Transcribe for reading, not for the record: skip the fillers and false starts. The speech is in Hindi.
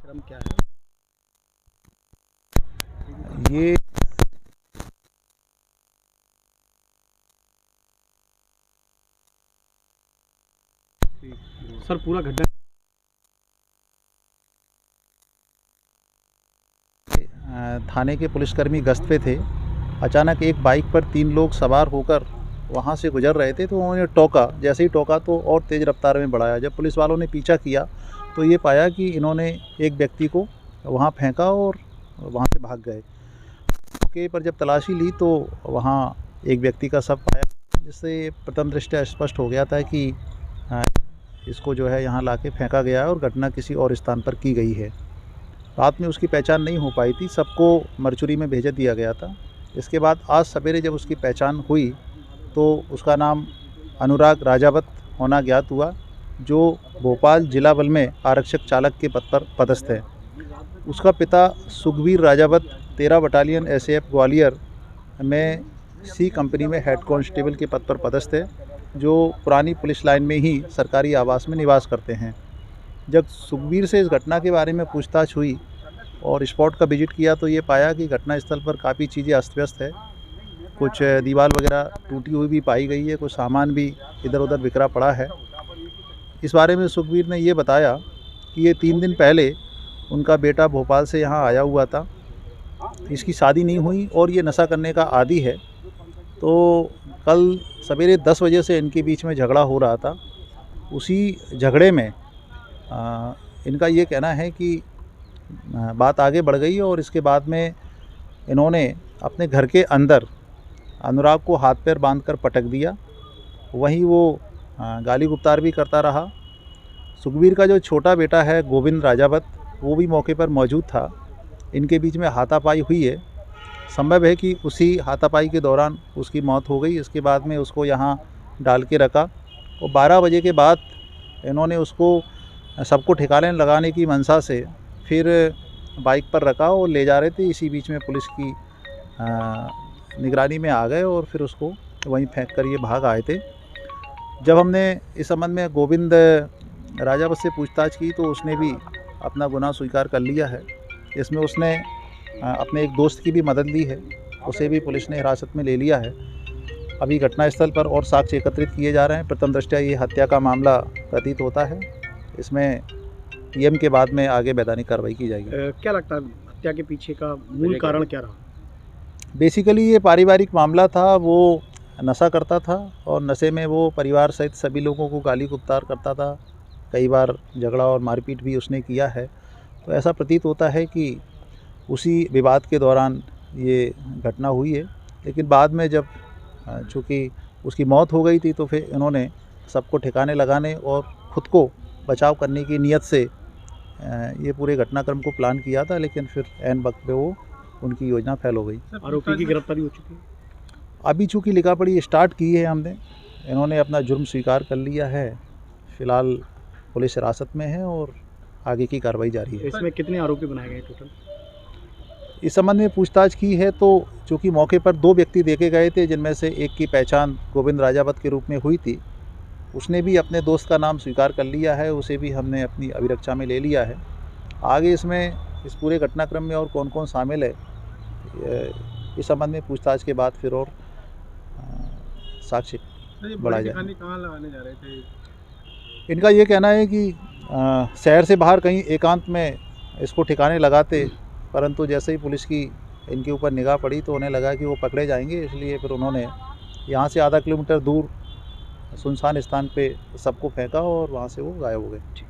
क्रम क्या है? ये सर पूरा घटना थाने के पुलिसकर्मी गश्त पे थे। अचानक एक बाइक पर 3 लोग सवार होकर वहाँ से गुजर रहे थे, तो उन्होंने टोका। जैसे ही टोका तो और तेज़ रफ्तार में बढ़ाया। जब पुलिस वालों ने पीछा किया तो ये पाया कि इन्होंने एक व्यक्ति को वहाँ फेंका और वहाँ से भाग गए। मौके पर जब तलाशी ली तो वहाँ एक व्यक्ति का शव पाया, जिससे प्रथम दृष्टया स्पष्ट हो गया था कि इसको जो है यहाँ लाके फेंका गया है और घटना किसी और स्थान पर की गई है। रात में उसकी पहचान नहीं हो पाई थी, सबको मरचुरी में भेज दिया गया था। इसके बाद आज सवेरे जब उसकी पहचान हुई तो उसका नाम अनुराग राजावत होना ज्ञात हुआ, जो भोपाल जिला बल में आरक्षक चालक के पद पर पदस्थ है। उसका पिता सुखबीर राजावत 13 बटालियन एसएएफ ग्वालियर में सी कंपनी में हेड कांस्टेबल के पद पर पदस्थ है, जो पुरानी पुलिस लाइन में ही सरकारी आवास में निवास करते हैं। जब सुखबीर से इस घटना के बारे में पूछताछ हुई और स्पॉट का विजिट किया तो ये पाया कि घटनास्थल पर काफ़ी चीज़ें अस्त व्यस्त है। कुछ दीवार वगैरह टूटी हुई भी पाई गई है, कुछ सामान भी इधर उधर बिखरा पड़ा है। इस बारे में सुखबीर ने ये बताया कि ये 3 दिन पहले उनका बेटा भोपाल से यहाँ आया हुआ था। इसकी शादी नहीं हुई और ये नशा करने का आदी है। तो कल सवेरे 10 बजे से इनके बीच में झगड़ा हो रहा था। उसी झगड़े में इनका ये कहना है कि बात आगे बढ़ गई और इसके बाद में इन्होंने अपने घर के अंदर अनुराग को हाथ पैर बांधकर पटक दिया। वहीं वो गाली गुप्तार भी करता रहा। सुखबीर का जो छोटा बेटा है गोविंद राजावत, वो भी मौके पर मौजूद था। इनके बीच में हाथापाई हुई है। संभव है कि उसी हाथापाई के दौरान उसकी मौत हो गई। इसके बाद में उसको यहाँ डाल के रखा और 12 बजे के बाद इन्होंने उसको सबको ठिकाने लगाने की मंशा से फिर बाइक पर रखा और ले जा रहे थे। इसी बीच में पुलिस की निगरानी में आ गए और फिर उसको वहीं फेंक कर ये भाग आए थे। जब हमने इस संबंध में गोविंद राजावत से पूछताछ की तो उसने भी अपना गुनाह स्वीकार कर लिया है। इसमें उसने अपने एक दोस्त की भी मदद ली है, उसे भी पुलिस ने हिरासत में ले लिया है। अभी घटनास्थल पर और साक्ष्य एकत्रित किए जा रहे हैं। प्रथम दृष्टया ये हत्या का मामला प्रतीत होता है। इसमें पीएम के बाद में आगे वैधानिक कार्रवाई की जाएगी। क्या लगता है हत्या के पीछे का मूल कारण क्या रहा? बेसिकली ये पारिवारिक मामला था। वो नशा करता था और नशे में वो परिवार सहित सभी लोगों को गाली गुप्तार करता था। कई बार झगड़ा और मारपीट भी उसने किया है। तो ऐसा प्रतीत होता है कि उसी विवाद के दौरान ये घटना हुई है। लेकिन बाद में जब चूँकि उसकी मौत हो गई थी तो फिर इन्होंने सबको ठिकाने लगाने और ख़ुद को बचाव करने की नीयत से ये पूरे घटनाक्रम को प्लान किया था, लेकिन फिर ऐन वक्त पे वो उनकी योजना फेल हो गई। आरोपी की गिरफ्तारी हो चुकी है? अभी चूँकि लिखापढ़ी स्टार्ट की है हमने, इन्होंने अपना जुर्म स्वीकार कर लिया है। फ़िलहाल पुलिस हिरासत में है और आगे की कार्रवाई जारी है। इसमें कितने आरोपी बनाए गए टोटल? इस संबंध में पूछताछ की है तो चूँकि मौके पर 2 व्यक्ति देखे गए थे, जिनमें से एक की पहचान गोविंद राजावत के रूप में हुई थी। उसने भी अपने दोस्त का नाम स्वीकार कर लिया है, उसे भी हमने अपनी अभिरक्षा में ले लिया है। आगे इसमें इस पूरे घटनाक्रम में और कौन-कौन शामिल है, इस संबंध में पूछताछ के बाद फिर और साक्ष्य बढ़ाया जाएगा। कहाँ लगाने जा रहे थे? इनका ये कहना है कि शहर से बाहर कहीं एकांत में इसको ठिकाने लगाते, परंतु जैसे ही पुलिस की इनके ऊपर निगाह पड़ी तो उन्हें लगा कि वो पकड़े जाएंगे, इसलिए फिर उन्होंने यहाँ से आधा किलोमीटर दूर सुनसान स्थान पे सबको फेंका और वहाँ से वो गायब हो गए।